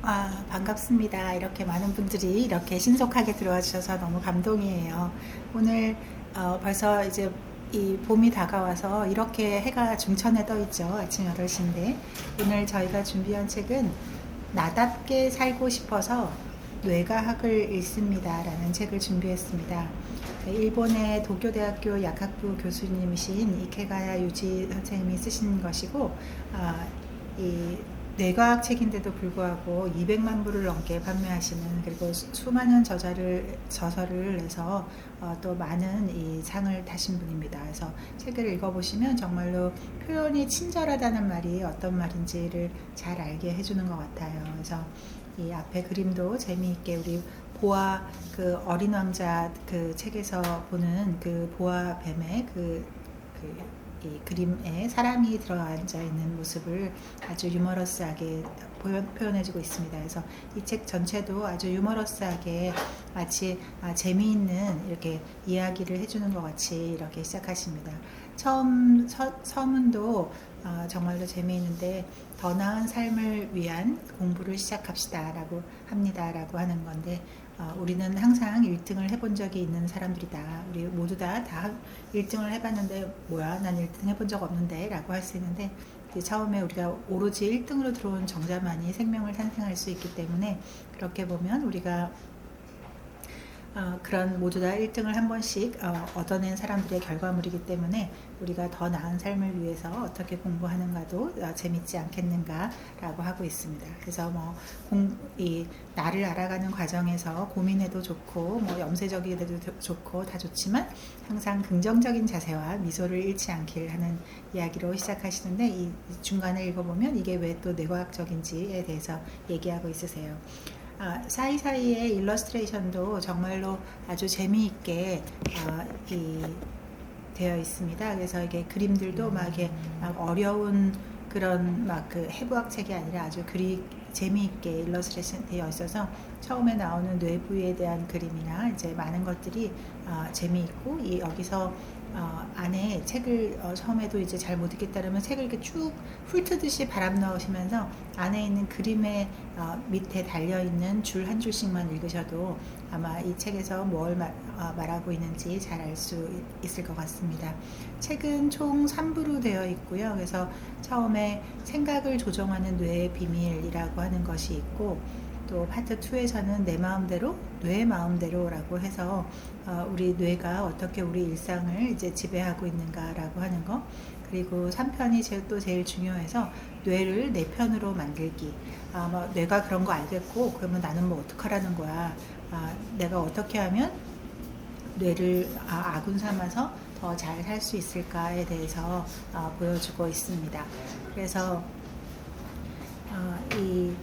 반갑습니다. 이렇게 많은 분들이 이렇게 신속하게 들어와 주셔서 너무 감동이에요. 오늘 벌써 이제 이 봄이 다가와서 이렇게 해가 중천에 떠 있죠. 아침 8시인데 오늘 저희가 준비한 책은 나답게 살고 싶어서 뇌과학을 읽습니다 라는 책을 준비했습니다. 일본의 도쿄대학교 약학부 교수님이신 이케가야 유지 선생님이 쓰신 것이고, 이 뇌과학 책인데도 불구하고 200만 부를 넘게 판매하시는, 그리고 수많은 저서를 내서 또 많은 이 상을 타신 분입니다. 그래서 책을 읽어보시면 정말로 표현이 친절하다는 말이 어떤 말인지를 잘 알게 해주는 것 같아요. 그래서 이 앞에 그림도 재미있게 우리 보아 그 어린 왕자 그 책에서 보는 그 보아 뱀의 이 그림에 사람이 들어앉아 있는 모습을 아주 유머러스하게 표현해주고 있습니다. 그래서 이 책 전체도 아주 유머러스하게 마치 재미있는 이렇게 이야기를 해주는 것 같이 이렇게 시작하십니다. 처음 서문도 정말로 재미있는데, 더 나은 삶을 위한 공부를 시작합시다 라고 합니다 라고 하는 건데, 우리는 항상 1등을 해본 적이 있는 사람들이다. 우리 모두 다 1등을 해봤는데 뭐야 난 1등 해본 적 없는데 라고 할 수 있는데, 처음에 우리가 오로지 1등으로 들어온 정자만이 생명을 탄생할 수 있기 때문에, 그렇게 보면 우리가 그런 모두 다 1등을 한 번씩 얻어낸 사람들의 결과물이기 때문에 우리가 더 나은 삶을 위해서 어떻게 공부하는가도 재밌지 않겠는가 라고 하고 있습니다. 그래서 이 나를 알아가는 과정에서 고민해도 좋고 염세적이돼도 좋고 다 좋지만 항상 긍정적인 자세와 미소를 잃지 않길 하는 이야기로 시작하시는데, 이 중간에 읽어보면 이게 왜 또 뇌과학적인지에 대해서 얘기하고 있으세요. 사이사이의 일러스트레이션도 정말로 아주 재미있게 되어 있습니다. 그래서 이게 그림들도 막 어려운 그런 그 해부학 책이 아니라 아주 재미있게 일러스트레이션 되어 있어서 처음에 나오는 뇌 부위에 대한 그림이나 이제 많은 것들이 재미있고, 여기서 안에 책을 처음에도 이제 잘 못 읽겠다면 책을 이렇게 쭉 훑듯이 바람 넣으시면서 안에 있는 그림의 밑에 달려있는 줄 한 줄씩만 읽으셔도 아마 이 책에서 뭘 말하고 있는지 잘 알 수 있을 것 같습니다. 책은 총 3부로 되어 있고요. 그래서 처음에 생각을 조정하는 뇌의 비밀이라고 하는 것이 있고, 또 파트 2에서는 내 마음대로, 뇌 마음대로라고 해서 우리 뇌가 어떻게 우리 일상을 이제 지배하고 있는가라고 하는 거, 그리고 3편이 또 제일 중요해서 뇌를 내 편으로 만들기. 뇌가 그런 거 알겠고 그러면 나는 뭐 어떡하라는 거야. 내가 어떻게 하면 뇌를 아군 삼아서 더 잘 살 수 있을까에 대해서 보여주고 있습니다. 그래서 이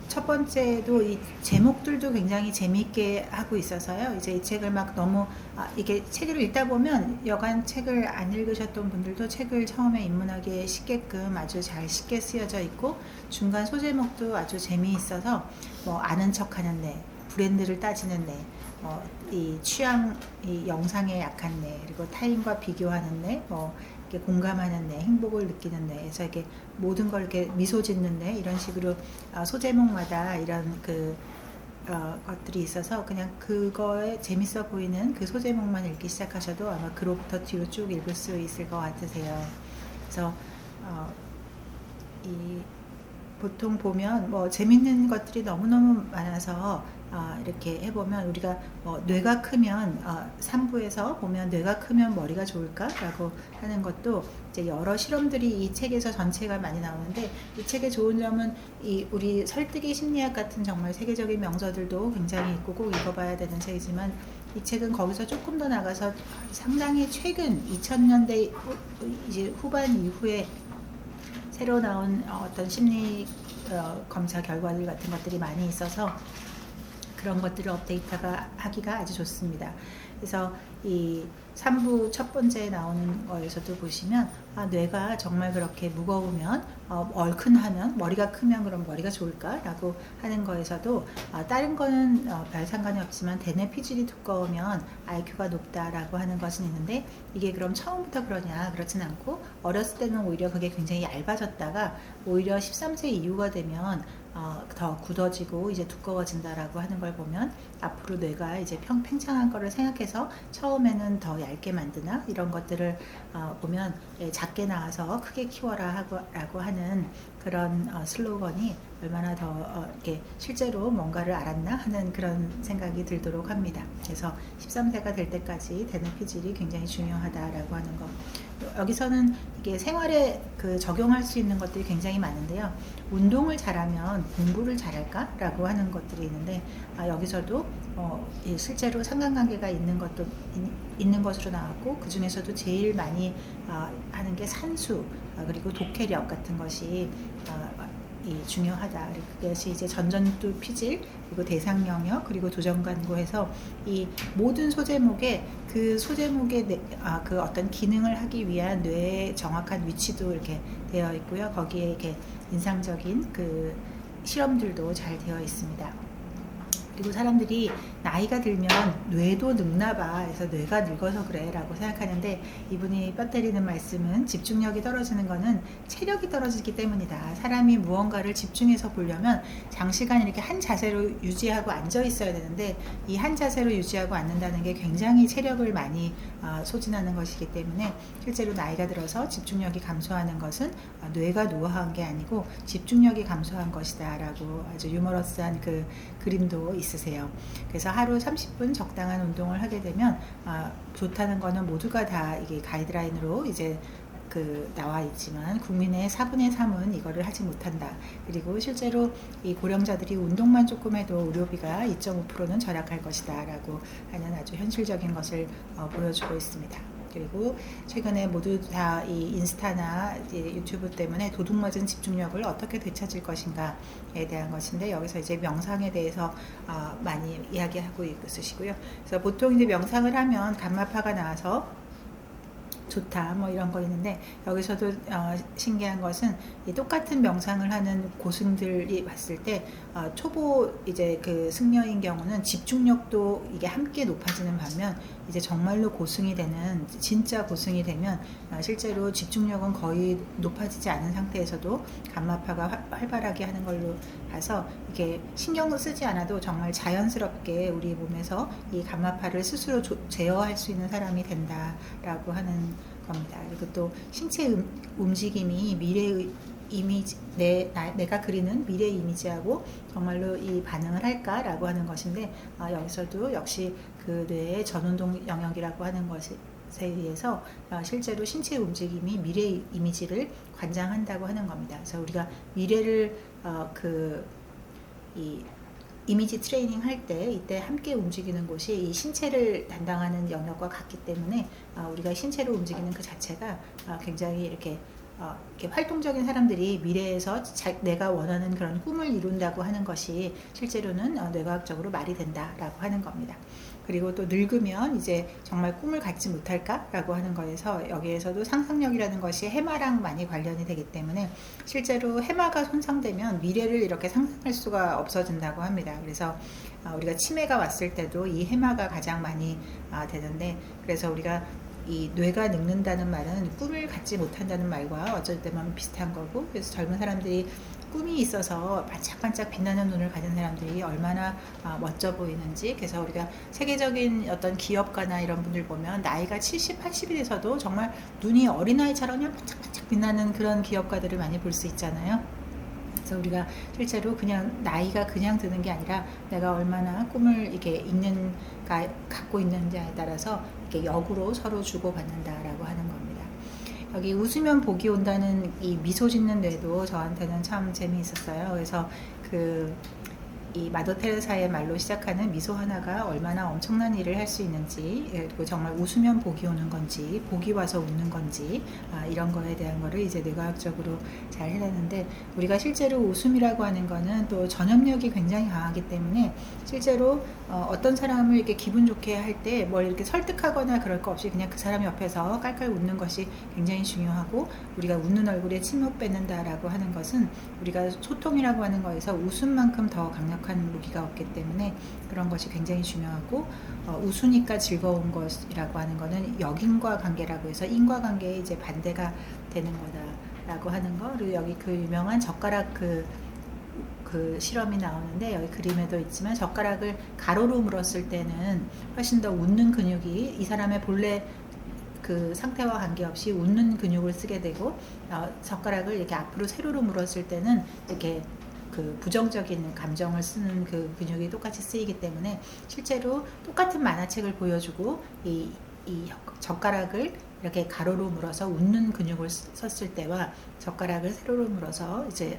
첫 번째도 이 제목들도 굉장히 재미있게 하고 있어서요. 이제 이 책을 너무 이게 책을 읽다 보면 여간 책을 안 읽으셨던 분들도 책을 처음에 입문하기에 쉽게끔 아주 잘 쉽게 쓰여져 있고, 중간 소제목도 아주 재미있어서 아는 척하는 애, 브랜드를 따지는 애, 이 취향, 이 영상에 약한 애, 그리고 타인과 비교하는 애, 이렇게 공감하는 애, 행복을 느끼는 애, 그래서 이렇게 모든 걸 이렇게 미소 짓는 애, 이런 식으로 소제목마다 이런 것들이 있어서 그냥 그거에 재밌어 보이는 그 소제목만 읽기 시작하셔도 아마 그로부터 뒤로 쭉 읽을 수 있을 것 같으세요. 그래서 보통 보면 재밌는 것들이 너무너무 많아서 이렇게 해보면 우리가 뇌가 크면 3부에서 보면 뇌가 크면 머리가 좋을까? 라고 하는 것도 이제 여러 실험들이 이 책에서 전체가 많이 나오는데, 이 책의 좋은 점은 우리 설득의 심리학 같은 정말 세계적인 명서들도 굉장히 있고 꼭 읽어봐야 되는 책이지만, 이 책은 거기서 조금 더 나가서 상당히 최근 2000년대 이제 후반 이후에 새로 나온 어떤 심리 검사 결과들 같은 것들이 많이 있어서 그런 것들을 업데이트가 하기가 아주 좋습니다. 그래서 이 3부 첫 번째에 나오는 거에서도 보시면 뇌가 정말 그렇게 무거우면 얼큰하면 머리가 크면 그럼 머리가 좋을까? 라고 하는 거에서도 다른 거는 별 상관이 없지만 대뇌 피질이 두꺼우면 IQ가 높다라고 하는 것은 있는데, 이게 그럼 처음부터 그러냐? 그렇진 않고 어렸을 때는 오히려 그게 굉장히 얇아졌다가 오히려 13세 이후가 되면 더 굳어지고 이제 두꺼워진다라고 하는 걸 보면 앞으로 뇌가 이제 팽창한 거를 생각해서 처음에는 더 얇게 만드나 이런 것들을 보면 작게 나와서 크게 키워라 라고 하는 그런 슬로건이 얼마나 더 이렇게 실제로 뭔가를 알았나 하는 그런 생각이 들도록 합니다. 그래서 13세가 될 때까지 되는 피질이 굉장히 중요하다라고 하는 거. 여기서는 이게 생활에 적용할 수 있는 것들이 굉장히 많은데요. 운동을 잘하면 공부를 잘할까라고 하는 것들이 있는데 여기서도 실제로 상관관계가 있는 것으로 나왔고 그 중에서도 제일 많이 하는 게 산수 그리고 독해력 같은 것이 중요하다. 그것이 이제 전전두 피질 그리고 대상 영역 그리고 도전관고해서 이 모든 소제목에 그 소제목의 그 어떤 기능을 하기 위한 뇌의 정확한 위치도 이렇게 되어 있고요. 거기에 이렇게 인상적인 그 실험들도 잘 되어 있습니다. 그리고 사람들이 나이가 들면 뇌도 늙나 봐. 그래서 뇌가 늙어서 그래 라고 생각하는데 이분이 뼈 때리는 말씀은 집중력이 떨어지는 거는 체력이 떨어지기 때문이다. 사람이 무언가를 집중해서 보려면 장시간 이렇게 한 자세로 유지하고 앉아 있어야 되는데 이 한 자세로 유지하고 앉는다는 게 굉장히 체력을 많이 소진하는 것이기 때문에 실제로 나이가 들어서 집중력이 감소하는 것은 뇌가 노화한 게 아니고 집중력이 감소한 것이다 라고 아주 유머러스한 그 그림도 있으세요. 그래서 하루 30분 적당한 운동을 하게 되면 좋다는 거는 모두가 다 이게 가이드라인으로 이제 나와 있지만 국민의 4분의 3은 이거를 하지 못한다. 그리고 실제로 이 고령자들이 운동만 조금 해도 의료비가 2.5%는 절약할 것이다 라고 하는 아주 현실적인 것을 보여주고 있습니다. 그리고 최근에 모두 다 이 인스타나 유튜브 때문에 도둑맞은 집중력을 어떻게 되찾을 것인가에 대한 것인데 여기서 이제 명상에 대해서 많이 이야기하고 있으시고요. 그래서 보통 이제 명상을 하면 감마파가 나와서 좋다 뭐 이런 거 있는데 여기서도 신기한 것은 이 똑같은 명상을 하는 고승들이 봤을 때 초보 이제 그 승려인 경우는 집중력도 이게 함께 높아지는 반면 이제 정말로 고승이 되는 진짜 고승이 되면 실제로 집중력은 거의 높아지지 않은 상태에서도 감마파가 활발하게 하는 걸로 봐서 이게 신경을 쓰지 않아도 정말 자연스럽게 우리 몸에서 이 감마파를 스스로 제어할 수 있는 사람이 된다라고 하는 겁니다. 그리고 또 신체 움직임이 미래의 이미지, 내가 그리는 미래 이미지하고 정말로 이 반응을 할까라고 하는 것인데 여기서도 역시 그 뇌의 전운동 영역이라고 하는 것에 의해서 실제로 신체 움직임이 미래 이미지를 관장한다고 하는 겁니다. 그래서 우리가 미래를 이 이미지 트레이닝 할 때 이때 함께 움직이는 곳이 이 신체를 담당하는 영역과 같기 때문에 우리가 신체로 움직이는 그 자체가 굉장히 이렇게 활동적인 사람들이 미래에서 내가 원하는 그런 꿈을 이룬다고 하는 것이 실제로는 뇌과학적으로 말이 된다라고 하는 겁니다. 그리고 또 늙으면 이제 정말 꿈을 갖지 못할까라고 하는 거에서 여기에서도 상상력이라는 것이 해마랑 많이 관련이 되기 때문에 실제로 해마가 손상되면 미래를 이렇게 상상할 수가 없어진다고 합니다. 그래서 우리가 치매가 왔을 때도 이 해마가 가장 많이 되는데 그래서 우리가 이 뇌가 늙는다는 말은 꿈을 갖지 못한다는 말과 어쩔 때만 비슷한 거고 그래서 젊은 사람들이 꿈이 있어서 반짝반짝 빛나는 눈을 가진 사람들이 얼마나 멋져 보이는지 그래서 우리가 세계적인 어떤 기업가나 이런 분들 보면 나이가 70, 80이 돼서도 정말 눈이 어린아이처럼 그냥 반짝반짝 빛나는 그런 기업가들을 많이 볼 수 있잖아요. 그래서 우리가 실제로 그냥 나이가 그냥 드는 게 아니라 내가 얼마나 꿈을 이렇게 갖고 있는지에 따라서 이렇게 역으로 서로 주고받는다라고 하는 겁니다. 여기 웃으면 복이 온다는 이 미소 짓는 뇌도 저한테는 참 재미있었어요. 그래서 이 마더 테레사의 말로 시작하는 미소 하나가 얼마나 엄청난 일을 할 수 있는지 그리고 정말 웃으면 복이 오는 건지 복이 와서 웃는 건지 이런 거에 대한 거를 이제 뇌과학적으로 잘 해냈는데 우리가 실제로 웃음이라고 하는 거는 또 전염력이 굉장히 강하기 때문에 실제로 어떤 사람을 이렇게 기분 좋게 할 때 뭘 이렇게 설득하거나 그럴 거 없이 그냥 그 사람 옆에서 깔깔 웃는 것이 굉장히 중요하고 우리가 웃는 얼굴에 침못 뱉는다라고 하는 것은 우리가 소통이라고 하는 거에서 웃음만큼 더 강력한 무기가 없기 때문에 그런 것이 굉장히 중요하고 웃으니까 즐거운 것이라고 하는 거는 역인과 관계라고 해서 인과관계에 이제 반대가 되는 거다라고 하는 거 그리고 여기 그 유명한 젓가락 그 그 실험이 나오는데, 여기 그림에도 있지만 젓가락을 가로로 물었을 때는 훨씬 더 웃는 근육이 이 사람의 본래 그 상태와 관계없이 웃는 근육을 쓰게 되고, 젓가락을 이렇게 앞으로 세로로 물었을 때는 이렇게 그 부정적인 감정을 쓰는 그 근육이 똑같이 쓰이기 때문에, 실제로 똑같은 만화책을 보여주고 이 젓가락을 이렇게 가로로 물어서 웃는 근육을 썼을 때와 젓가락을 세로로 물어서 이제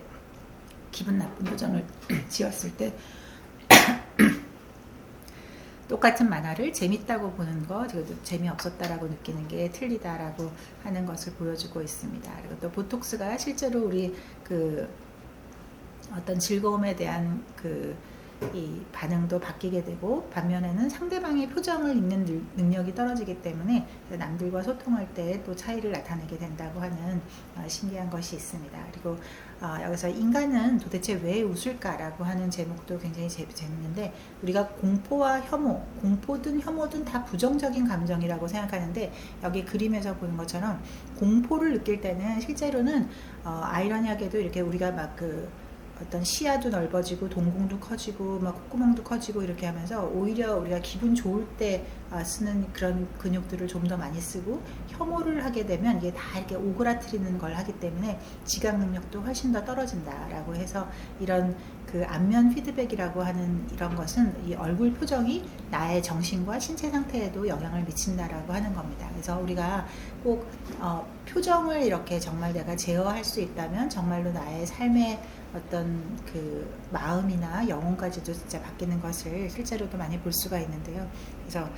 기분 나쁜 표정을 지었을 때 똑같은 만화를 재밌다고 보는 거, 재미없었다라고 느끼는 게 틀리다라고 하는 것을 보여주고 있습니다. 그리고 또 보톡스가 실제로 우리 그 어떤 즐거움에 대한 이 반응도 바뀌게 되고, 반면에는 상대방의 표정을 읽는 능력이 떨어지기 때문에 남들과 소통할 때 또 차이를 나타내게 된다고 하는 신기한 것이 있습니다. 그리고 여기서 인간은 도대체 왜 웃을까라고 하는 제목도 굉장히 재밌는데, 우리가 공포와 혐오, 공포든 혐오든 다 부정적인 감정이라고 생각하는데, 여기 그림에서 보는 것처럼 공포를 느낄 때는 실제로는 아이러니하게도 이렇게 우리가 막 어떤 시야도 넓어지고 동공도 커지고 막 콧구멍도 커지고 이렇게 하면서, 오히려 우리가 기분 좋을 때 쓰는 그런 근육들을 좀 더 많이 쓰고, 혐오를 하게 되면 이게 다 이렇게 오그라뜨리는 걸 하기 때문에 지각 능력도 훨씬 더 떨어진다라고 해서, 이런 그 안면 피드백이라고 하는 이런 것은 이 얼굴 표정이 나의 정신과 신체 상태에도 영향을 미친다라고 하는 겁니다. 그래서 우리가 꼭 표정을 이렇게 정말 내가 제어할 수 있다면 정말로 나의 삶의 어떤 그 마음이나 영혼까지도 진짜 바뀌는 것을 실제로도 많이 볼 수가 있는데요. 그래서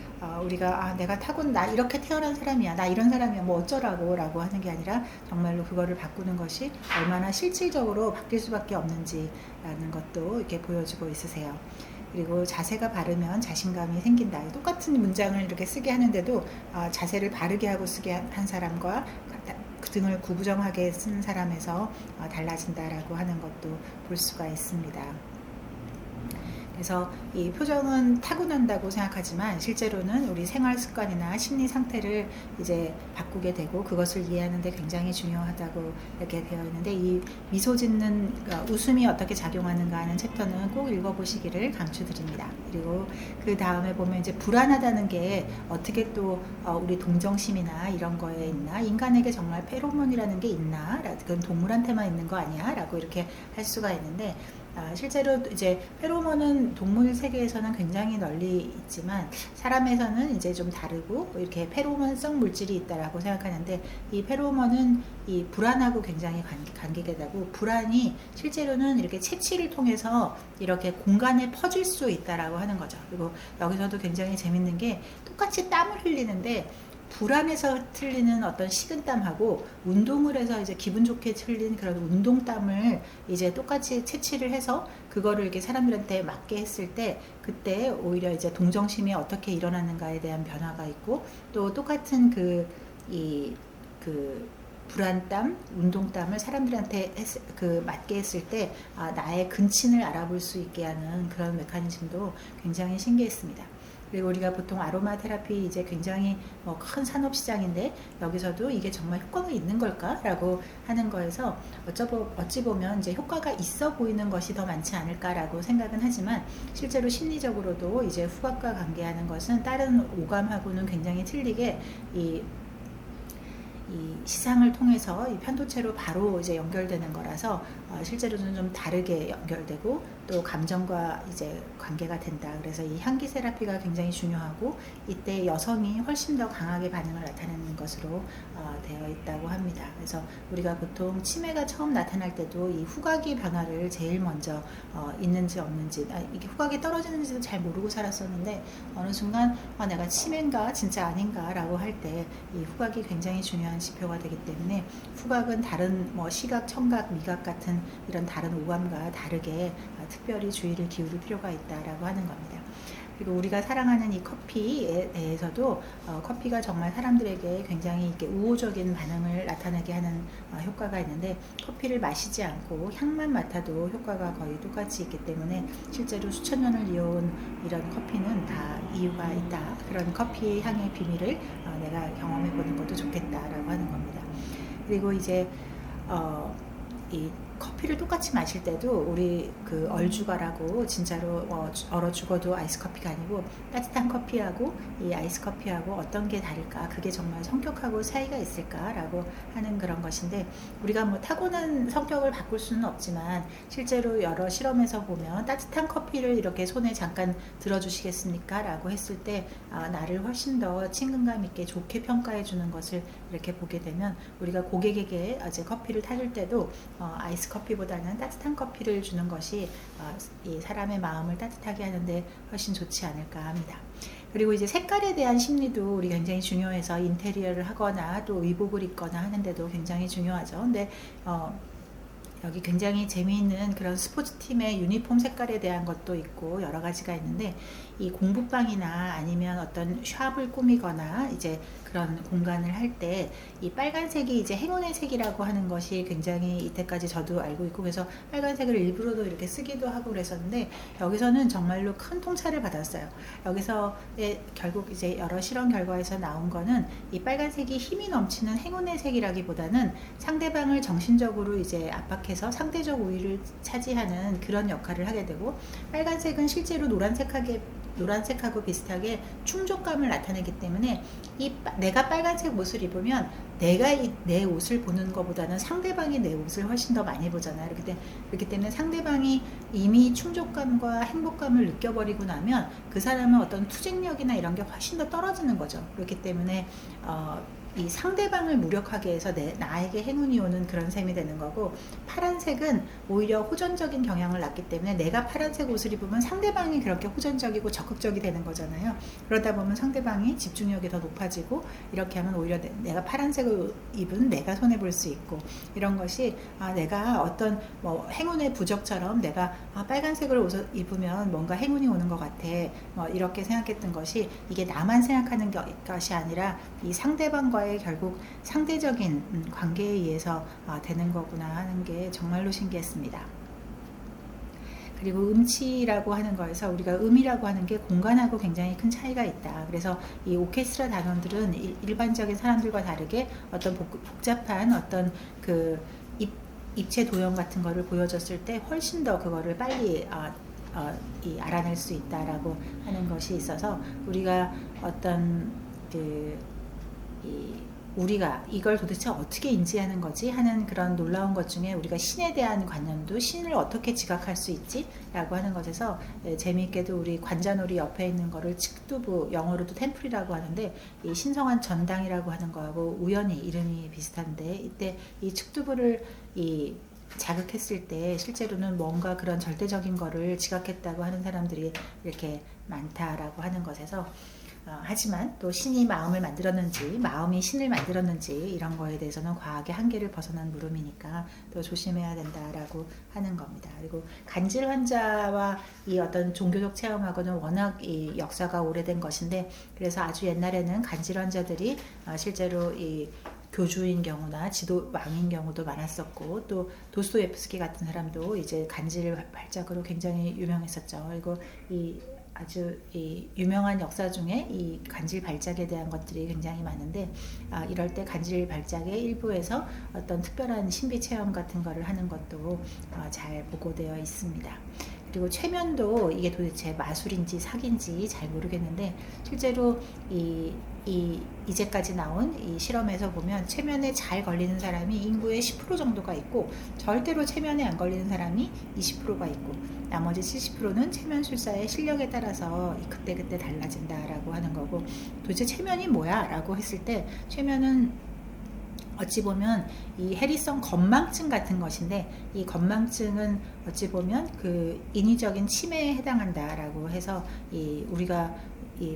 우리가 내가 나 이렇게 태어난 사람이야, 나 이런 사람이야, 뭐 어쩌라고 라고 하는 게 아니라, 정말로 그거를 바꾸는 것이 얼마나 실질적으로 바뀔 수밖에 없는지라는 것도 이렇게 보여주고 있으세요. 그리고 자세가 바르면 자신감이 생긴다. 똑같은 문장을 이렇게 쓰게 하는데도 자세를 바르게 하고 쓰게 한 사람과 등을 구부정하게 쓴 사람에서 달라진다라고 하는 것도 볼 수가 있습니다. 그래서 이 표정은 타고난다고 생각하지만, 실제로는 우리 생활 습관이나 심리 상태를 이제 바꾸게 되고, 그것을 이해하는 데 굉장히 중요하다고 이렇게 되어 있는데, 이 미소 짓는 웃음이 어떻게 작용하는가 하는 챕터는 꼭 읽어보시기를 강추드립니다. 그리고 그 다음에 보면 이제 불안하다는 게 어떻게 또 우리 동정심이나 이런 거에 있나, 인간에게 정말 페로몬이라는 게 있나, 그건 동물한테만 있는 거 아니야? 라고 이렇게 할 수가 있는데, 실제로 이제 페로몬은 동물 세계에서는 굉장히 널리 있지만, 사람에서는 이제 좀 다르고 이렇게 페로몬성 물질이 있다라고 생각하는데, 이 페로몬은 이 불안하고 굉장히 관계가 되고, 불안이 실제로는 이렇게 채취를 통해서 이렇게 공간에 퍼질 수 있다라고 하는 거죠. 그리고 여기서도 굉장히 재밌는 게, 똑같이 땀을 흘리는데 불안해서 틀리는 어떤 식은땀하고 운동을 해서 이제 기분 좋게 틀린 그런 운동땀을 이제 똑같이 채취를 해서 그거를 이렇게 사람들한테 맞게 했을 때, 그때 오히려 이제 동정심이 어떻게 일어나는가에 대한 변화가 있고, 또 똑같은 불안땀, 운동땀을 사람들한테 맞게 했을 때 나의 근친을 알아볼 수 있게 하는 그런 메커니즘도 굉장히 신기했습니다. 그리고 우리가 보통 아로마 테라피 이제 굉장히 큰 산업 시장인데, 여기서도 이게 정말 효과가 있는 걸까라고 하는 거에서 어찌 보면 이제 효과가 있어 보이는 것이 더 많지 않을까라고 생각은 하지만, 실제로 심리적으로도 이제 후각과 관계하는 것은 다른 오감하고는 굉장히 틀리게 이 시상을 통해서 이 편도체로 바로 이제 연결되는 거라서, 실제로는 좀 다르게 연결되고 또 감정과 이제 관계가 된다. 그래서 이 향기 세라피가 굉장히 중요하고, 이때 여성이 훨씬 더 강하게 반응을 나타내는 것으로 되어 있다고 합니다. 그래서 우리가 보통 치매가 처음 나타날 때도 이 후각의 변화를 제일 먼저 있는지 없는지, 이게 후각이 떨어지는지도 잘 모르고 살았었는데, 어느 순간 내가 치매인가 진짜 아닌가 라고 할 때 이 후각이 굉장히 중요한 지표가 되기 때문에, 후각은 다른 시각, 청각, 미각 같은 이런 다른 오감과 다르게 특별히 주의를 기울일 필요가 있다라고 하는 겁니다. 그리고 우리가 사랑하는 이 커피에 대해서도 커피가 정말 사람들에게 굉장히 이렇게 우호적인 반응을 나타내게 하는 효과가 있는데, 커피를 마시지 않고 향만 맡아도 효과가 거의 똑같이 있기 때문에, 실제로 수천 년을 이어온 이런 커피는 다 이유가 있다. 그런 커피의 향의 비밀을 내가 경험해 보는 것도 좋겠다라고 하는 겁니다. 그리고 이제 이 커피를 똑같이 마실 때도 우리 그 얼죽어라고 진짜로 얼어 죽어도 아이스 커피가 아니고 따뜻한 커피하고 이 아이스 커피하고 어떤 게 다를까, 그게 정말 성격하고 차이가 있을까라고 하는 그런 것인데, 우리가 뭐 타고난 성격을 바꿀 수는 없지만 실제로 여러 실험에서 보면 따뜻한 커피를 이렇게 손에 잠깐 들어주시겠습니까? 라고 했을 때 나를 훨씬 더 친근감 있게 좋게 평가해 주는 것을 이렇게 보게 되면, 우리가 고객에게 이제 커피를 타줄 때도 아이스 커피보다는 따뜻한 커피를 주는 것이 이 사람의 마음을 따뜻하게 하는데 훨씬 좋지 않을까 합니다. 그리고 이제 색깔에 대한 심리도 우리 굉장히 중요해서, 인테리어를 하거나 또 의복을 입거나 하는데도 굉장히 중요하죠. 근데 여기 굉장히 재미있는 그런 스포츠팀의 유니폼 색깔에 대한 것도 있고 여러 가지가 있는데, 이 공부방이나 아니면 어떤 샵을 꾸미거나 이제 그런 공간을 할 때 이 빨간색이 이제 행운의 색이라고 하는 것이 굉장히 이때까지 저도 알고 있고, 그래서 빨간색을 일부러도 이렇게 쓰기도 하고 그랬었는데, 여기서는 정말로 큰 통찰을 받았어요. 여기서 결국 이제 여러 실험 결과에서 나온 거는, 이 빨간색이 힘이 넘치는 행운의 색이라기보다는 상대방을 정신적으로 이제 압박해서 상대적 우위를 차지하는 그런 역할을 하게 되고, 빨간색은 실제로 노란색하고 비슷하게 충족감을 나타내기 때문에, 내가 빨간색 옷을 입으면 내가 내 옷을 보는 것보다는 상대방이 내 옷을 훨씬 더 많이 보잖아요. 그렇기 때문에 상대방이 이미 충족감과 행복감을 느껴버리고 나면 그 사람은 어떤 투쟁력이나 이런 게 훨씬 더 떨어지는 거죠. 그렇기 때문에 이 상대방을 무력하게 해서 나에게 행운이 오는 그런 셈이 되는 거고, 파란색은 오히려 호전적인 경향을 낳기 때문에 내가 파란색 옷을 입으면 상대방이 그렇게 호전적이고 적극적이 되는 거잖아요. 그러다 보면 상대방이 집중력이 더 높아지고, 이렇게 하면 오히려 내가 파란색을 입은 내가 손해볼 수 있고, 이런 것이 내가 어떤 뭐 행운의 부적처럼 내가 빨간색을 옷을 입으면 뭔가 행운이 오는 것 같아, 이렇게 생각했던 것이, 이게 나만 생각하는 것이 아니라 이 상대방과의 결국 상대적인 관계에 의해서 되는 거구나 하는 게 정말로 신기했습니다. 그리고 음치라고 하는 거에서, 우리가 음이라고 하는 게 공간하고 굉장히 큰 차이가 있다. 그래서 이 오케스트라 단원들은 일반적인 사람들과 다르게 어떤 복잡한 어떤 그 입체 도형 같은 거를 보여줬을 때 훨씬 더 그거를 빨리 알아낼 수 있다라고 하는 것이 있어서, 우리가 어떤 우리가 이걸 도대체 어떻게 인지하는 거지 하는 그런 놀라운 것 중에, 우리가 신에 대한 관념도, 신을 어떻게 지각할 수 있지? 라고 하는 것에서 재미있게도 우리 관자놀이 옆에 있는 거를 측두부, 영어로도 템플이라고 하는데, 이 신성한 전당이라고 하는 거하고 우연히 이름이 비슷한데, 이때 이 측두부를 자극했을 때 실제로는 뭔가 그런 절대적인 거를 지각했다고 하는 사람들이 이렇게 많다라고 하는 것에서, 하지만 또 신이 마음을 만들었는지 마음이 신을 만들었는지 이런 거에 대해서는 과학의 한계를 벗어난 물음이니까 또 조심해야 된다라고 하는 겁니다. 그리고 간질 환자와 이 어떤 종교적 체험하고는 워낙 이 역사가 오래된 것인데, 그래서 아주 옛날에는 간질 환자들이 실제로 이 교주인 경우나 왕인 경우도 많았었고, 또 도스토옙스키 같은 사람도 이제 간질 발작으로 굉장히 유명했었죠. 그리고 아주 유명한 역사 중에 이 간질 발작에 대한 것들이 굉장히 많은데, 이럴 때 간질 발작의 일부에서 어떤 특별한 신비 체험 같은 거를 하는 것도 잘 보고되어 있습니다. 그리고 최면도 이게 도대체 마술인지 사기인지 잘 모르겠는데, 실제로 이제까지 나온 이 실험에서 보면 최면에 잘 걸리는 사람이 인구의 10% 정도가 있고, 절대로 최면에 안 걸리는 사람이 20%가 있고, 나머지 70%는 최면술사의 실력에 따라서 그때그때 달라진다라고 하는 거고, 도대체 최면이 뭐야? 라고 했을 때, 최면은 어찌 보면 이 해리성 건망증 같은 것인데, 이 건망증은 어찌 보면 그 인위적인 치매에 해당한다라고 해서, 우리가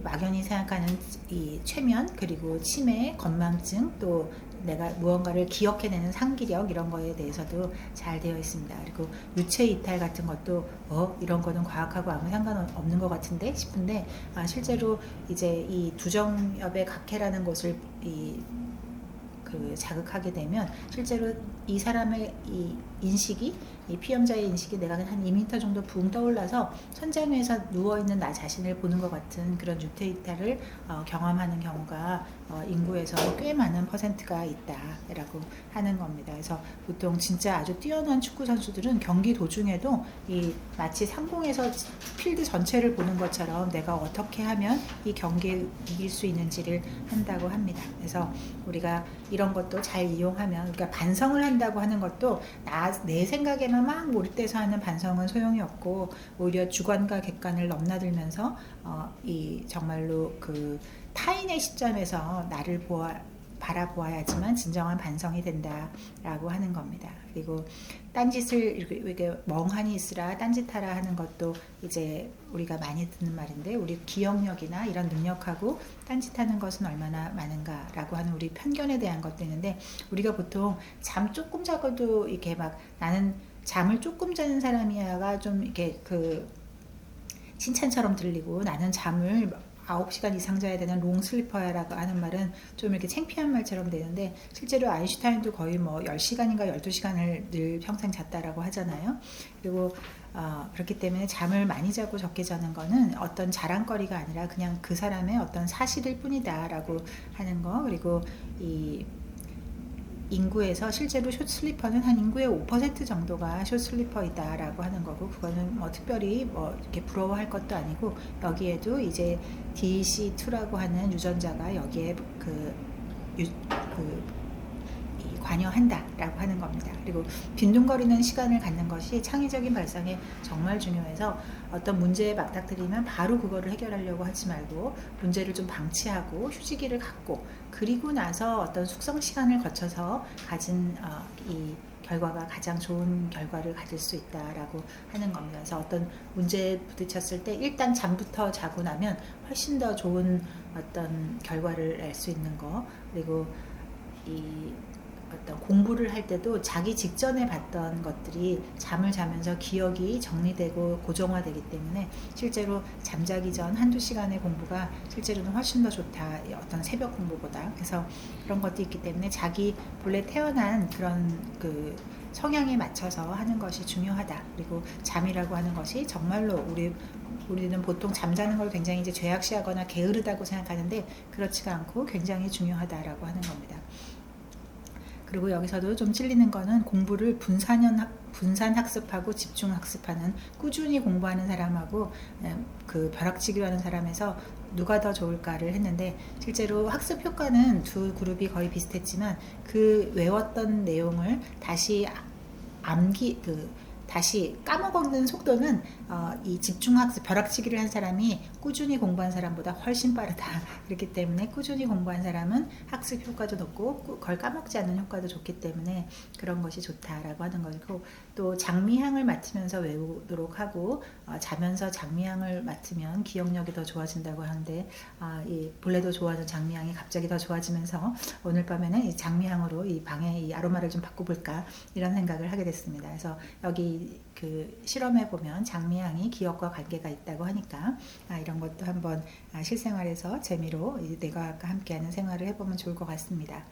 막연히 생각하는 이 최면, 그리고 치매, 건망증, 또 내가 무언가를 기억해내는 상기력, 이런 거에 대해서도 잘 되어 있습니다. 그리고 유체 이탈 같은 것도 이런 거는 과학하고 아무 상관없는 것 같은데 싶은데, 실제로 이제 이 두정엽의 각해라는 것을 자극하게 되면 실제로 이 사람의 인식이, 이 피험자의 인식이 내가 한 2m 정도 붕 떠올라서 천장 위에서 누워있는 나 자신을 보는 것 같은 그런 유태이탈을 경험하는 경우가 인구에서 꽤 많은 퍼센트가 있다라고 하는 겁니다. 그래서 보통 진짜 아주 뛰어난 축구 선수들은 경기 도중에도 이 마치 상공에서 필드 전체를 보는 것처럼 내가 어떻게 하면 이 경기에 이길 수 있는지를 한다고 합니다. 그래서 우리가 이런 것도 잘 이용하면, 우리가 반성을 한다고 하는 것도 내 생각에만 막 몰입돼서 하는 반성은 소용이 없고, 오히려 주관과 객관을 넘나들면서 이 정말로 그 타인의 시점에서 나를 바라보아야지만 진정한 반성이 된다라고 하는 겁니다. 그리고 딴짓을 이렇게 멍하니 있으라 딴짓하라 하는 것도 이제 우리가 많이 듣는 말인데, 우리 기억력이나 이런 능력하고 딴짓하는 것은 얼마나 많은가라고 하는 우리 편견에 대한 것도 있는데, 우리가 보통 잠 조금 자고도 이렇게 막 나는 잠을 조금 자는 사람이야가 좀 이렇게 그 칭찬처럼 들리고, 나는 잠을 9시간 이상 자야 되는 롱슬리퍼야라고 하는 말은 좀 이렇게 창피한 말처럼 되는데, 실제로 아인슈타인도 거의 뭐 10시간인가 12시간을 늘 평생 잤다라고 하잖아요. 그리고 그렇기 때문에 잠을 많이 자고 적게 자는 거는 어떤 자랑거리가 아니라 그냥 그 사람의 어떤 사실일 뿐이다라고 하는 거. 그리고 이 인구에서 실제로 숏슬리퍼는 한 인구의 5% 정도가 숏슬리퍼이다라고 하는 거고, 그거는 뭐 특별히 뭐 이렇게 부러워할 것도 아니고, 여기에도 이제 DC2라고 하는 유전자가 여기에 관여한다라고 하는 겁니다. 그리고 빈둥거리는 시간을 갖는 것이 창의적인 발상에 정말 중요해서, 어떤 문제에 맞닥뜨리면 바로 그거를 해결하려고 하지 말고 문제를 좀 방치하고 휴지기를 갖고, 그리고 나서 어떤 숙성 시간을 거쳐서 가진 이 결과가 가장 좋은 결과를 가질 수 있다라고 하는 겁니다. 그래서 어떤 문제에 부딪혔을 때 일단 잠부터 자고 나면 훨씬 더 좋은 어떤 결과를 낼 수 있는 거. 그리고 이 어떤 공부를 할 때도 자기 직전에 봤던 것들이 잠을 자면서 기억이 정리되고 고정화되기 때문에, 실제로 잠자기 전 한두 시간의 공부가 실제로는 훨씬 더 좋다, 어떤 새벽 공부보다. 그래서 그런 것도 있기 때문에 자기 본래 태어난 그런 그 성향에 맞춰서 하는 것이 중요하다. 그리고 잠이라고 하는 것이 정말로 우리는 보통 잠자는 걸 굉장히 이제 죄악시하거나 게으르다고 생각하는데, 그렇지가 않고 굉장히 중요하다라고 하는 겁니다. 그리고 여기서도 좀 찔리는 거는, 공부를 분산 학습하고 집중 학습하는, 꾸준히 공부하는 사람하고 그 벼락치기로 하는 사람에서 누가 더 좋을까를 했는데, 실제로 학습 효과는 두 그룹이 거의 비슷했지만, 그 외웠던 내용을 다시 다시 까먹는 속도는 이 집중학습, 벼락치기를 한 사람이 꾸준히 공부한 사람보다 훨씬 빠르다. 그렇기 때문에 꾸준히 공부한 사람은 학습 효과도 높고 그걸 까먹지 않는 효과도 좋기 때문에 그런 것이 좋다라고 하는 거고, 또 장미향을 맡으면서 외우도록 하고, 자면서 장미향을 맡으면 기억력이 더 좋아진다고 하는데, 이 본래도 좋아하는 장미향이 갑자기 더 좋아지면서 오늘 밤에는 이 장미향으로 이 방에 이 아로마를 좀 바꿔볼까, 이런 생각을 하게 됐습니다. 그래서 여기 그 실험해 보면 장미향이 기억과 관계가 있다고 하니까 이런 것도 한번 실생활에서 재미로 내과학과 함께하는 생활을 해보면 좋을 것 같습니다.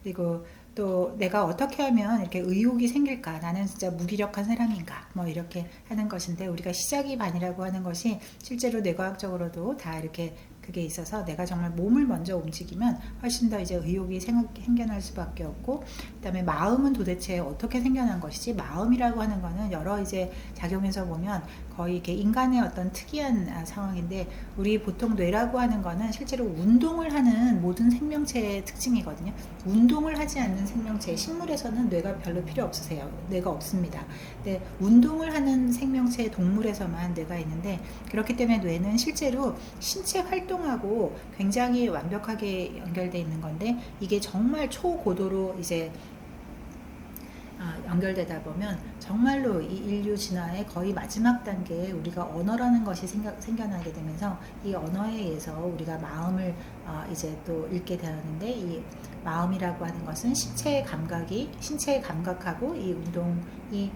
그리고 또 내가 어떻게 하면 이렇게 의욕이 생길까, 나는 진짜 무기력한 사람인가, 뭐 이렇게 하는 것인데, 우리가 시작이 반이라고 하는 것이 실제로 뇌과학적으로도 다 이렇게 그게 있어서, 내가 정말 몸을 먼저 움직이면 훨씬 더 이제 의욕이 생겨날 수밖에 없고, 그다음에 마음은 도대체 어떻게 생겨난 것이지. 마음이라고 하는 거는 여러 이제 작용해서 보면 거의 이렇게 인간의 어떤 특이한 상황인데, 우리 보통 뇌라고 하는 거는 실제로 운동을 하는 모든 생명체의 특징이거든요. 운동을 하지 않는 생명체, 식물에서는 뇌가 별로 필요 없으세요. 뇌가 없습니다. 근데 운동을 하는 생명체, 동물에서만 뇌가 있는데, 그렇기 때문에 뇌는 실제로 신체 활동하고 굉장히 완벽하게 연결되어 있는 건데, 이게 정말 초고도로 이제 연결되다 보면 정말로 이 인류 진화의 거의 마지막 단계에 우리가 언어라는 것이 생겨나게 되면서, 이 언어에 의해서 우리가 마음을 이제 또 읽게 되었는데, 이 마음이라고 하는 것은 신체의 감각하고 이 운동이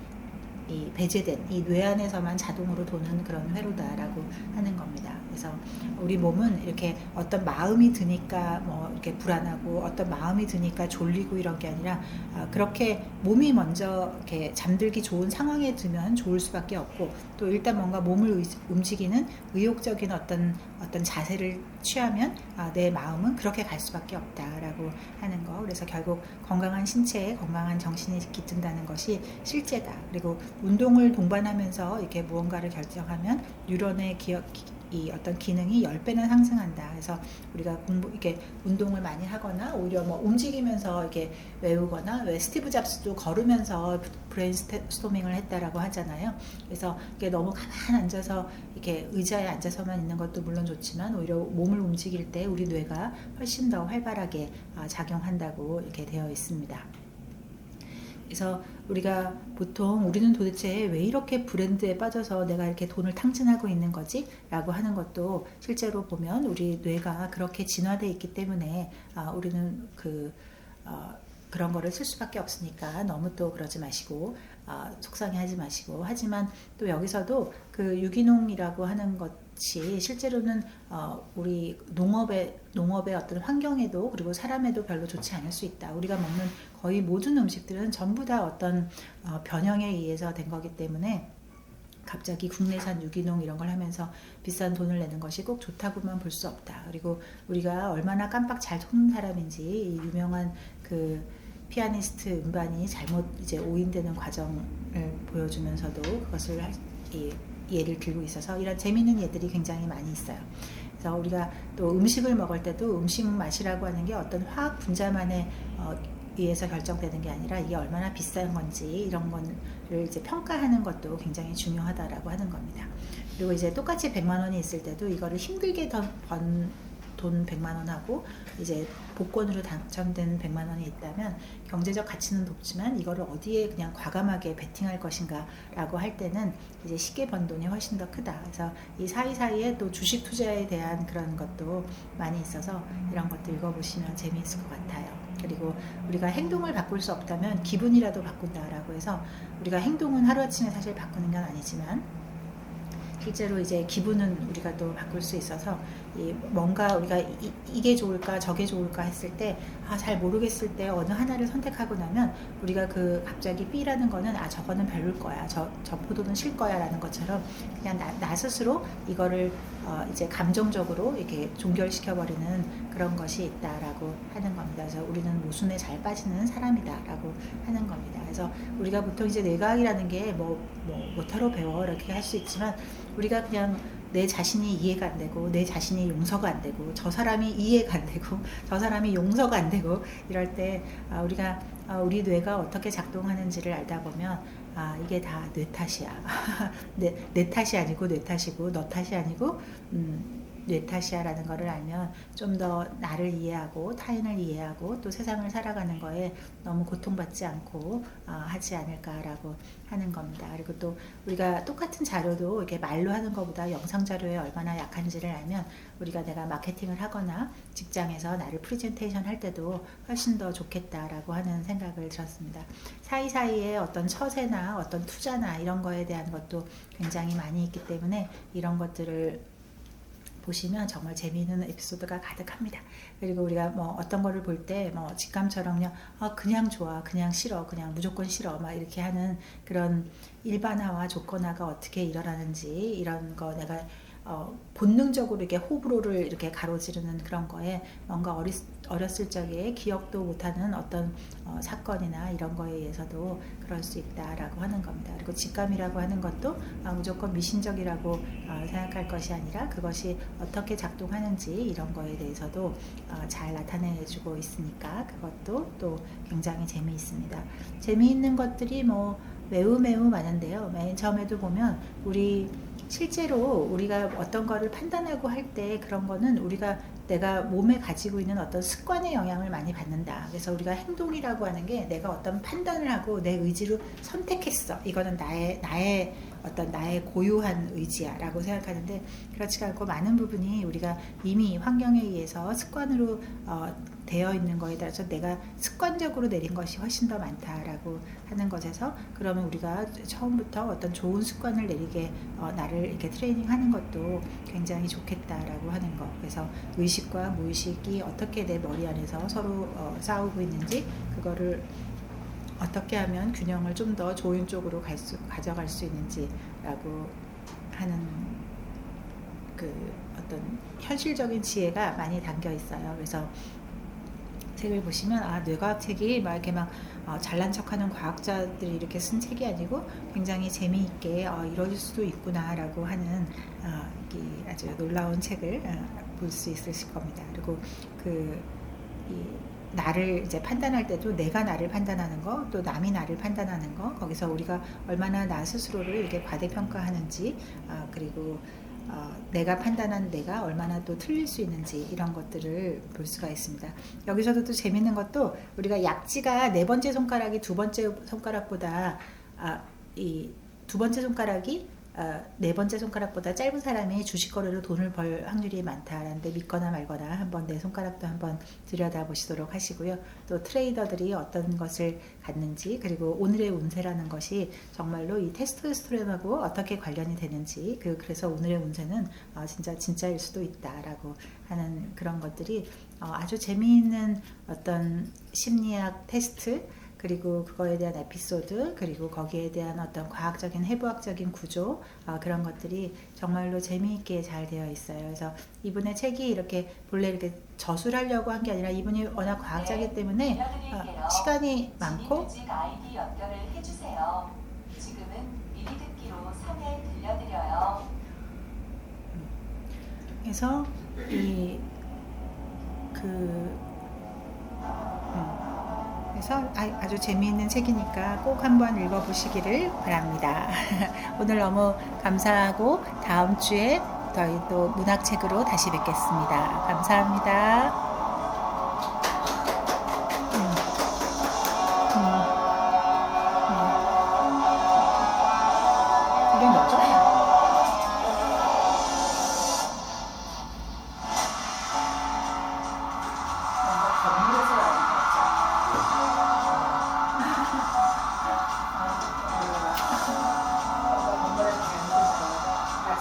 이 배제된 이 뇌 안에서만 자동으로 도는 그런 회로다라고 하는 겁니다. 그래서 우리 몸은 이렇게 어떤 마음이 드니까 뭐 이렇게 불안하고 어떤 마음이 드니까 졸리고 이런 게 아니라 그렇게 몸이 먼저 이렇게 잠들기 좋은 상황에 들면 좋을 수밖에 없고, 또 일단 뭔가 몸을 움직이는 의욕적인 어떤 자세를 취하면 내 마음은 그렇게 갈 수밖에 없다라고 하는 거. 그래서 결국 건강한 신체에 건강한 정신이 깃든다는 것이 실제다. 그리고 운동을 동반하면서 이렇게 무언가를 결정하면 뉴런의 이 어떤 기능이 10배나 상승한다. 그래서 우리가 이렇게 운동을 많이 하거나 오히려 뭐 움직이면서 이렇게 외우거나, 왜 스티브 잡스도 걸으면서 브레인스토밍을 했다라고 하잖아요. 그래서 이게 너무 가만 앉아서 이렇게 의자에 앉아서만 있는 것도 물론 좋지만 오히려 몸을 움직일 때 우리 뇌가 훨씬 더 활발하게 작용한다고 이렇게 되어 있습니다. 그래서 우리가 보통 우리는 도대체 왜 이렇게 브랜드에 빠져서 내가 이렇게 돈을 탕진하고 있는 거지? 라고 하는 것도 실제로 보면 우리 뇌가 그렇게 진화되어 있기 때문에 우리는 그런 거를 쓸 수밖에 없으니까 너무 또 그러지 마시고 속상해하지 마시고. 하지만 또 여기서도 그 유기농이라고 하는 것이 실제로는 우리 농업의 어떤 환경에도 그리고 사람에도 별로 좋지 않을 수 있다. 우리가 먹는 거의 모든 음식들은 전부 다 어떤 변형에 의해서 된 거기 때문에 갑자기 국내산 유기농 이런 걸 하면서 비싼 돈을 내는 것이 꼭 좋다고만 볼 수 없다. 그리고 우리가 얼마나 깜빡 잘 속는 사람인지 이 유명한 그 피아니스트 음반이 잘못 이제 오인되는 과정을 보여주면서도 그것을 예를 들고 있어서 이런 재미있는 예들이 굉장히 많이 있어요. 그래서 우리가 또 음식을 먹을 때도 음식 맛이라고 하는 게 어떤 화학 분자만에 의해서 결정되는 게 아니라 이게 얼마나 비싼 건지 이런 거를 이제 평가하는 것도 굉장히 중요하다라고 하는 겁니다. 그리고 이제 똑같이 100만 원이 있을 때도 이거를 힘들게 번 돈 100만 원하고 이제 복권으로 당첨된 100만 원이 있다면 경제적 가치는 높지만 이거를 어디에 그냥 과감하게 베팅할 것인가 라고 할 때는 이제 쉽게 번 돈이 훨씬 더 크다. 그래서 이 사이사이에 또 주식 투자에 대한 그런 것도 많이 있어서 이런 것도 읽어보시면 재미있을 것 같아요. 그리고 우리가 행동을 바꿀 수 없다면 기분이라도 바꾼다라고 해서 우리가 행동은 하루아침에 사실 바꾸는 건 아니지만 실제로 이제 기분은 우리가 또 바꿀 수 있어서 뭔가 우리가 이게 좋을까 저게 좋을까 했을 때 잘 모르겠을 때 어느 하나를 선택하고 나면 우리가 그 갑자기 B라는 거는 저거는 별로일 거야, 저 포도는 쉴 거야 라는 것처럼 그냥 나 스스로 이거를 이제 감정적으로 이렇게 종결시켜버리는 그런 것이 있다라고 하는 겁니다. 그래서 우리는 모순에 잘 빠지는 사람이다라고 하는 겁니다. 그래서 우리가 보통 이제 뇌과학이라는 게 뭐타로 배워 이렇게 할 수 있지만 우리가 그냥 내 자신이 이해가 안 되고 내 자신이 용서가 안 되고 저 사람이 이해가 안 되고 저 사람이 용서가 안 되고 이럴 때 우리가 우리 뇌가 어떻게 작동하는지를 알다 보면 이게 다 뇌 탓이야. 내 탓이 아니고 뇌 탓이고 너 탓이 아니고 뇌 탓이야라는 것을 알면 좀 더 나를 이해하고 타인을 이해하고 또 세상을 살아가는 거에 너무 고통받지 않고 하지 않을까라고 하는 겁니다. 그리고 또 우리가 똑같은 자료도 이렇게 말로 하는 것보다 영상 자료에 얼마나 약한지를 알면 우리가 내가 마케팅을 하거나 직장에서 나를 프레젠테이션 할 때도 훨씬 더 좋겠다라고 하는 생각을 들었습니다. 사이사이에 어떤 처세나 어떤 투자나 이런 거에 대한 것도 굉장히 많이 있기 때문에 이런 것들을 보시면 정말 재미있는 에피소드가 가득합니다. 그리고 우리가 뭐 어떤 거를 볼 때 뭐 직감처럼 그냥 좋아, 그냥 싫어, 그냥 무조건 싫어 막 이렇게 하는 그런 일반화와 조건화가 어떻게 일어나는지 이런 거 내가 본능적으로 이렇게 호불호를 이렇게 가로지르는 그런 거에 뭔가 어렸을 적에 기억도 못하는 어떤 사건이나 이런 거에 의해서도 그럴 수 있다라고 하는 겁니다. 그리고 직감이라고 하는 것도 무조건 미신적이라고 생각할 것이 아니라 그것이 어떻게 작동하는지 이런 거에 대해서도 잘 나타내주고 있으니까 그것도 또 굉장히 재미있습니다. 재미있는 것들이 매우 많은데요. 맨 처음에도 보면 실제로 우리가 어떤 거를 판단하고 할 때 그런 거는 내가 몸에 가지고 있는 어떤 습관의 영향을 많이 받는다. 그래서 우리가 행동이라고 하는 게 내가 어떤 판단을 하고 내 의지로 선택했어. 이거는 나의 어떤 나의 고유한 의지야 라고 생각하는데, 그렇지가 않고 많은 부분이 우리가 이미 환경에 의해서 습관으로 되어 있는 거에 따라서 내가 습관적으로 내린 것이 훨씬 더 많다라고 하는 것에서, 그러면 우리가 처음부터 어떤 좋은 습관을 내리게 나를 이렇게 트레이닝하는 것도 굉장히 좋겠다라고 하는 거. 그래서 의식과 무의식이 어떻게 내 머리 안에서 서로 싸우고 있는지, 그거를 어떻게 하면 균형을 좀 더 좋은 쪽으로 가져갈 수 있는지라고 하는 그 어떤 현실적인 지혜가 많이 담겨 있어요. 그래서 책을 보시면 뇌과학 책이 막 이렇게 막 잘난 척하는 과학자들이 이렇게 쓴 책이 아니고 굉장히 재미있게 이럴 수도 있구나라고 하는 아주 놀라운 책을 볼 수 있으실 겁니다. 그리고 나를 이제 판단할 때도 내가 나를 판단하는 거, 또 남이 나를 판단하는 거, 거기서 우리가 얼마나 나 스스로를 이렇게 과대평가하는지, 그리고 내가 판단한 내가 얼마나 또 틀릴 수 있는지, 이런 것들을 볼 수가 있습니다. 여기서도 또 재밌는 것도, 우리가 약지가 네 번째 손가락이 두 번째 손가락보다 이 두 번째 손가락이 네 번째 손가락보다 짧은 사람이 주식거래로 돈을 벌 확률이 많다라는데, 믿거나 말거나 한번 내 손가락도 한번 들여다보시도록 하시고요. 또 트레이더들이 어떤 것을 갖는지, 그리고 오늘의 운세라는 것이 정말로 이 테스토스테론하고 어떻게 관련이 되는지, 그래서 오늘의 운세는 진짜일 수도 있다라고 하는 그런 것들이 아주 재미있는 어떤 심리학 테스트, 그리고 그거에 대한 에피소드, 그리고 거기에 대한 어떤 과학적인 해부학적인 구조, 그런 것들이 정말로 재미있게 잘 되어 있어요. 그래서 이분의 책이 이렇게 본래 이렇게 저술하려고 한 게 아니라, 이분이 워낙 과학자이기 때문에 시간이 많고, 아이디 연결을 해주세요. 지금은 미리 듣기로 3회 들려드려요. 그래서 그래서 아주 재미있는 책이니까 꼭 한번 읽어보시기를 바랍니다. 오늘 너무 감사하고, 다음 주에 저희 또 문학책으로 다시 뵙겠습니다. 감사합니다. 이게 뭐죠?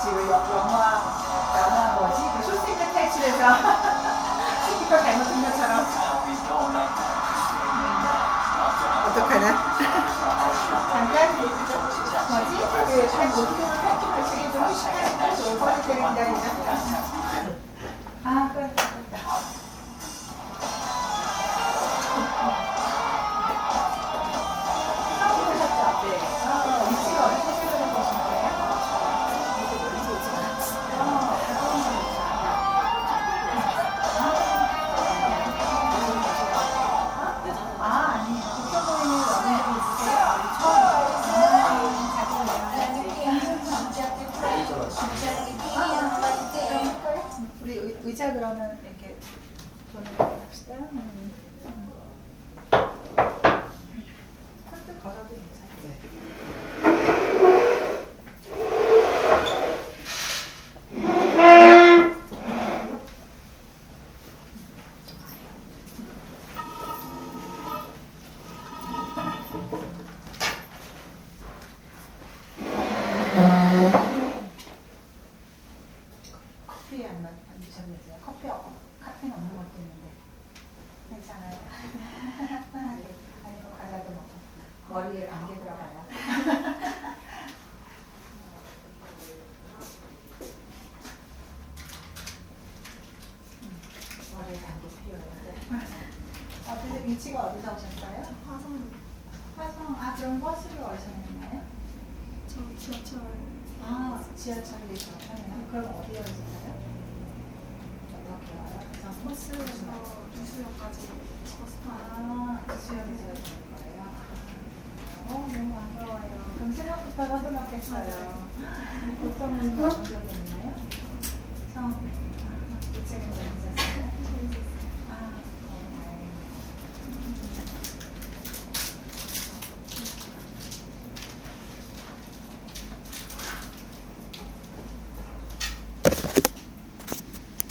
지금 영화 뭐지? 그 쇼생크 탈출에서 스피커 잘못 든 것처럼. 어떡하나? 잠깐 뭐지? 한 5km, 8km 지금 10km 5% 기다리자. 끝. 위치가 어디서 찍어낸 것인 거예요? 아니에요. 국정모임에 와본 적이 있으세요? 우리 의자 그러면 이렇게 돈을 합시다. 손등 걸어도 괜찮아요. 커피 안 드셨는데요? 카페인 없는 것도 있는데 괜찮아요. 아니면 과자도 먹고 머리에 안개 들어가요. 머리에 안개 필요해요. 근데 위치가 어디서 오셨어요? 화성. 그럼 버스로 오셨나요? 저 지하철. 지하철에서 오셨나요? 그럼 어디에 오셨나요? 어떻게 와요? 버스에서 누수역까지 버스 타요. 수영에서 오신 거예요? 너무 반가워요. 그럼 생각보다 서둘렀겠어요. 보통은